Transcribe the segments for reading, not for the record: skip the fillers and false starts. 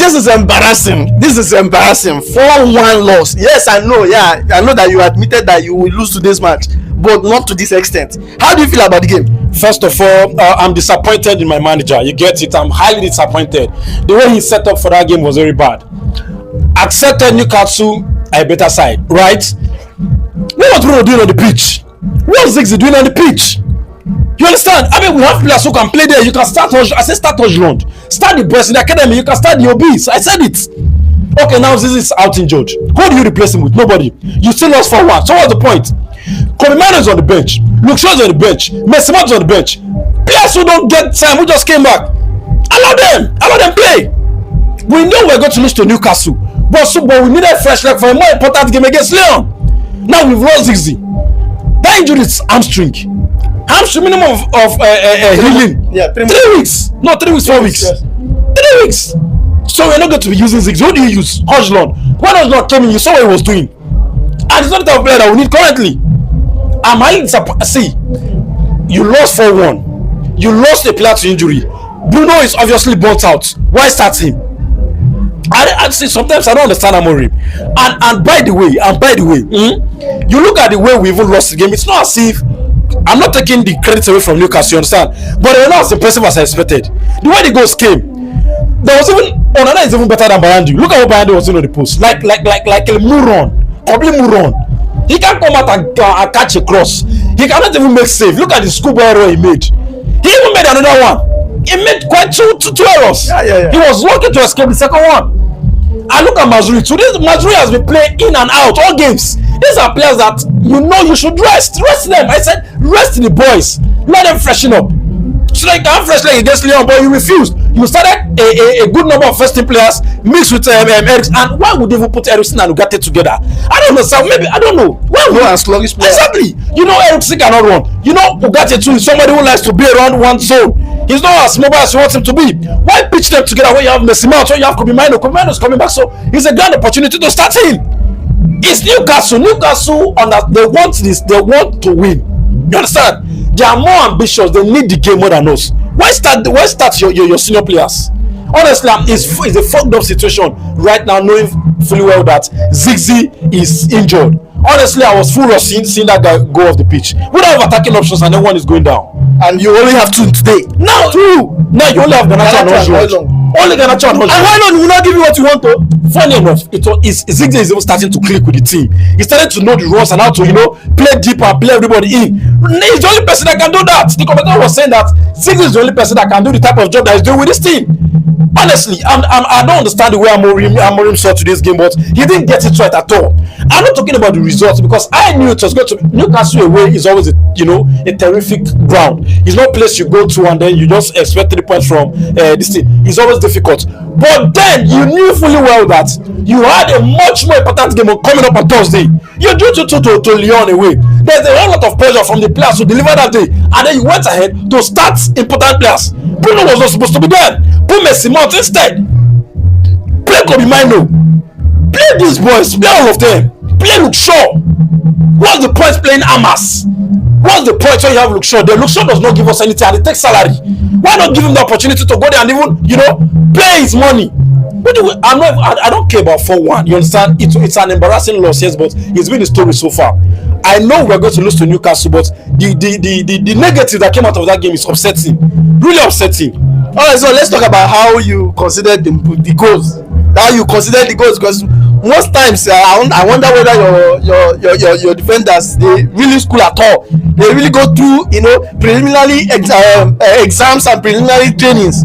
This is embarrassing. This is embarrassing. 4-1 loss. Yes, I know. Yeah, I know that you admitted that you will lose today's match, but not to this extent. How do you feel about the game? First of all, I'm disappointed in my manager. You get it? I'm highly disappointed. The way he set up for that game was very bad. Accepted Newcastle a better side, right? What was Bruno doing on the pitch? What was Zirkzee doing on the pitch? You understand? I mean, we have players who can play there. You can start. I said start Hojlund. Start the boys in the academy. You can start the OBs. I said it. Okay, now Zirkzee is out injured. Who do you replace him with? Nobody. You still lost 4-1. So what's the point? Kobe is on the bench. Luke Shaw's on the bench. Messi is on the bench. Players who don't get time, who just came back. Allow them play. We know we're going to lose to Newcastle, but we needed fresh leg for a more important game against Lyon. Now we've lost Zirkzee. That injury is hamstring. Hamstring minimum of healing. Yeah, 3 weeks. No, 3 weeks, 4 weeks. Yes. 3 weeks. So we're not going to be using Zirkzee. Who do you use? Hojlund. When Hojlund came in, you saw what he was doing. And it's not the type of player that we need currently. I'm highly disappointed. See, you lost 4-1. You lost a player to injury. Bruno is obviously burnt out. Why start him? I see. Sometimes I don't understand Amorim. And by the way, you look at the way we even lost the game. It's not as if I'm not taking the credit away from Newcastle. You understand? But they were not as impressive as I expected. The way the goals came, there was even Onana is even better than Bayandi. Look at what Bayandi was doing on the post, like a moron, complete moron. He can't come out and catch a cross. He cannot even make save. Look at the schoolboy error he made. He even made another one. He made quite two errors. Yeah. He was lucky to escape the second one. And look at Mazuri. Today, Mazuri has been playing in and out all games. These are players that you should rest. Rest them. I said, rest the boys. Let them freshen up. So they can fresh leg against Lyon, but you refused. You started a good number of first team players mixed with Ericsson. And why would they even put Ericsson and Ugarte together? I don't know. So maybe I don't know. Why would and sluggish player? Exactly. Ericsson cannot run. Ugarte too is somebody who likes to be around one zone. He's not as mobile as you want him to be. Why pitch them together when you have Messi Mount, when you have Kobe Mino? Kobe Mino is coming back, so it's a grand opportunity to start him. It's Newcastle. They want this. They want to win. You understand? They are more ambitious. They need the game more than us. Why start your senior players? Honestly, it's a fucked up situation right now, knowing fully well that Zirkzee is injured. Honestly, I was full of seeing that guy go off the pitch. We don't have attacking options and then one is going down. And you only have 2 today. Now you only have Garnacho and Hojlund. Only Garnacho and Hojlund. And why not? We will not give you what you want to. Funny enough, Zirkzee is even starting to click with the team. He's starting to know the rules and how to play deep and play everybody in. He's the only person that can do that. The commentator was saying that Zirkzee is the only person that can do the type of job that he's doing with this team. Honestly, I don't understand the way Amorim saw today's game, but he didn't get it right at all. I'm not talking about the results because I knew it was going to Newcastle away is always a terrific ground. It's not a place you go to and then you just expect 3 points from this team. It's always difficult. But then you knew fully well that you had a much more important game coming up on Thursday. You drew to Lyon away. There's a whole lot of pressure from the players to deliver that day, and then you went ahead to start important players. Bruno was not supposed to be there. Put Messi Mount instead. Play Kobe Mino. Play these boys. Play all of them. Play Luke Shaw. What's the point playing Amass? What's the point when you have Luke Shaw there? Luke Shaw does not give us anything and he takes salary. Why not give him the opportunity to go there and even, play his money? I don't care about 4-1. You understand? It's an embarrassing loss, yes, but it's been the story so far. I know we're going to lose to Newcastle, but the negative that came out of that game is upsetting. Really upsetting. Alright, so let's talk about how you considered the goals. How you consider the goals, because most times I wonder whether your defenders, they really school at all. They really go through preliminary exams and preliminary trainings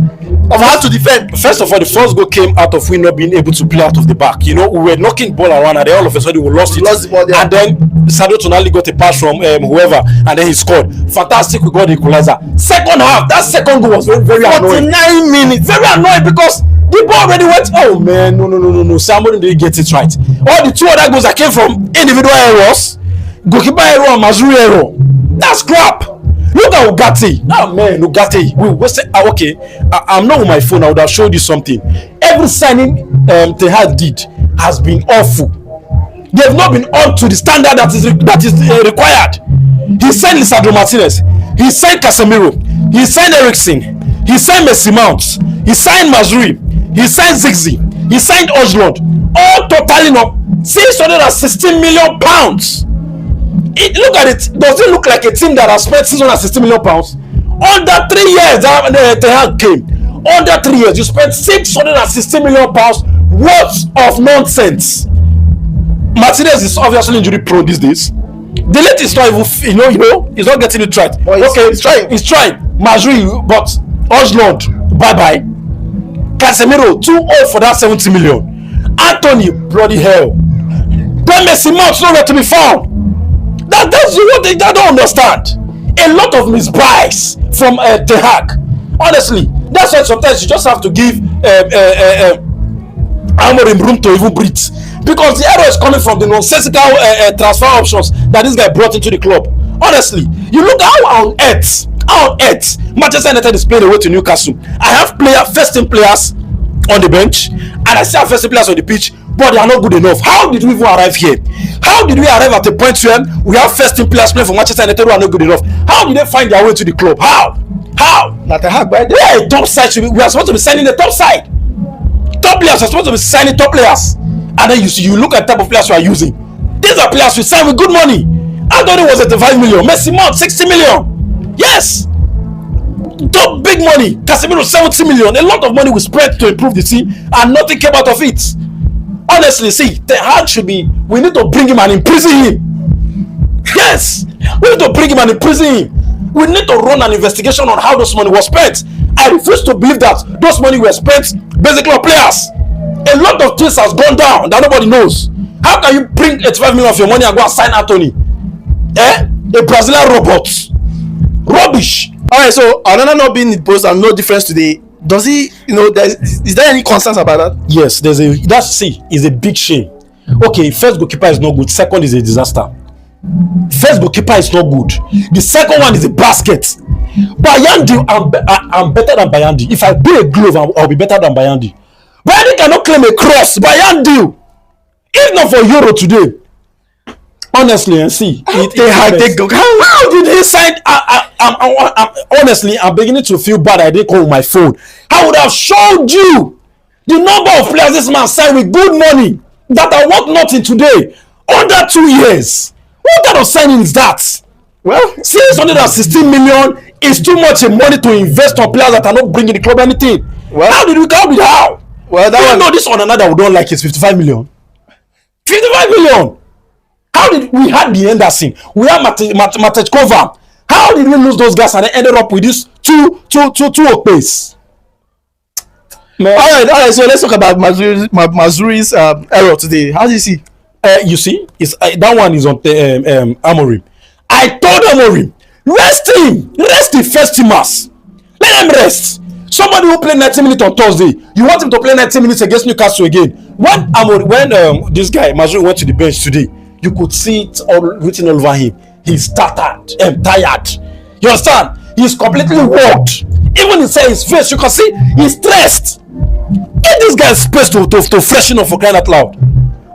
of how to defend. First of all, the first goal came out of we not being able to play out of the back. We were knocking ball around and then all of a sudden we lost it. The ball, yeah. And then Sadio Tonali got a pass from whoever and then he scored. Fantastic, we got the equalizer. Second half, that second goal was very, very annoying. 49 minutes. Very annoying because the ball already went. Oh man, no. Somebody didn't get it right. All the 2 other goals that came from individual errors, goalkeeper error and Mazuri error. That's crap. Look at Ugarte. Oh man, Ugarte. Okay, I'm not on my phone. I would have showed you something. Every signing Tehad did has been awful. They've not been up to the standard that is required. He signed Lisandro Martinez. He signed Casemiro. He signed Ericsson. He signed Messi Mount. He signed Mazuri. He signed Zirkzee. He signed Ojlund, all totaling up 616 million pounds. Look at it. Does it look like a team that has spent 660 million pounds? Under 3 years, the Hag came. Under 3 years, you spent 660 million pounds worth of nonsense. Martinez is obviously injury prone these days. The latest not even, he's not getting it right. Okay, he's trying. He's trying. Mazri, but Ojlund, bye. Casemiro, 2-0 for that 70 million. Anthony, bloody hell. Then Messi Mount nowhere to be found. That's what they don't understand. A lot of misbuys from the Hag. Honestly, that's why sometimes you just have to give Amorim room to even breathe, because the error is coming from the nonsensical transfer options that this guy brought into the club. Honestly, you look how on earth Manchester United is playing away to Newcastle. I have first team players on the bench, and I still have first team players on the pitch, but they are not good enough. How did we even arrive here? How did we arrive at a point where we have first team players playing for Manchester United who are not good enough? How did they find their way to the club? How? Not a Hag, right? Yeah, top side we are supposed to be signing the top side. Top players are supposed to be signing top players, and then you look at the type of players we are using. These are players we sign with good money. Anthony was at 5 million. Messi Mount 60 million. Yes, top big money. Casemiro 70 million. A lot of money was spread to improve the team, and nothing came out of it. Honestly, see, the Hag should be. We need to bring him and imprison him. Yes, we need to bring him and imprison him. We need to run an investigation on how those money was spent. I refuse to believe that those money were spent basically on players. A lot of things has gone down that nobody knows. How can you bring 85 million of your money and go and sign Anthony? A Brazilian robot. Rubbish. Alright, so Onana not being in the post and no difference today. Does he, is there any concerns about that? Yes, is a big shame. Okay, first goalkeeper is not good. Second is a disaster. First goalkeeper is not good. The second one is a basket. Bayandi, I'm better than Bayandi. If I play a glove, I'll be better than Bayandi. Bayandi cannot claim a cross. Bayandi, if not for Euro today, honestly, and see, how did he sign? Honestly, I'm beginning to feel bad. I didn't call my phone. I would have showed you the number of players this man signed with good money that are worth nothing today. Under 2 years. What kind of signing is that? Well, 616 million is too much money to invest on players that are not bringing the club anything. Well, how? Well, that know this on another we don't like is 55 million. 55 million. How did we had the Henderson? We had Matechkova. How did we lose those guys and then ended up with this two pace? All right. So let's talk about Mazuri's error today. How do you see? You see, that one is on Amorim. I told Amorim, rest the first teamers. Let him rest. Somebody who played 90 minutes on Thursday, you want him to play 90 minutes against Newcastle again. When this guy Mazuri went to the bench today, you could see it all written all over him. He's tired. You understand? He's completely worked. Even inside his face, you can see he's stressed. Give this guy space to freshen up, for crying out loud.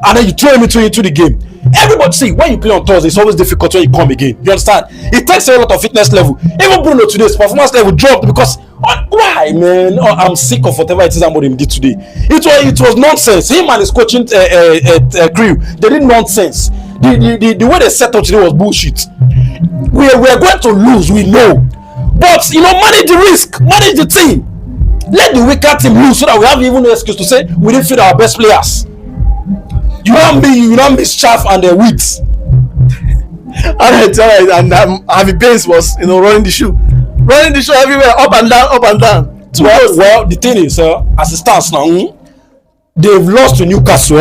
And then you throw him into the game. Everybody see, when you play on Thursday, it's always difficult when you come again. You understand? It takes a lot of fitness level. Even Bruno today's performance level dropped because why, man? I'm sick of whatever it is Amorim did today. It was nonsense. Him and his coaching crew, they did nonsense. The way they set up today was bullshit. We are going to lose, we know. But manage the risk, manage the team. Let the weaker team lose so that we have even no excuse to say we didn't feed our best players. You don't miss chaff and the wheat. All right. And Harvey Baines was, running the show everywhere, up and down. Well, the thing is, as it stands now, they've lost to Newcastle.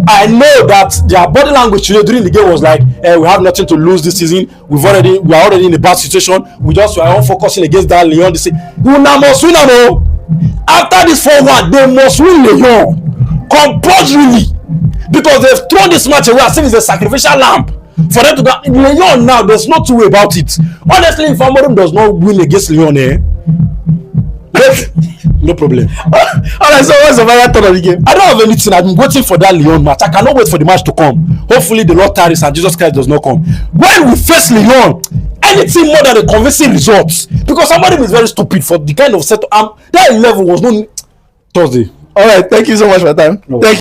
I know that their body language today during the game was like, we have nothing to lose this season. We are already in a bad situation. We are all focusing against that Lyon. They say, we must win. After this 4-1, they must win Lyon compulsorily. Because they've thrown this match away as if it's a sacrificial lamb for them to go. Lyon now, there's no two way about it. Honestly, if Amorim does not win against Lyon, no problem. Alright, so what's the final thought of the game? I don't have anything. I've been waiting for that Lyon match. I cannot wait for the match to come. Hopefully, the Lord tarries and Jesus Christ does not come. When we face Lyon, anything more than a convincing results, because Amorim is very stupid for the kind of setup. That level was no Thursday. All right, thank you so much for your time. No. Thank you.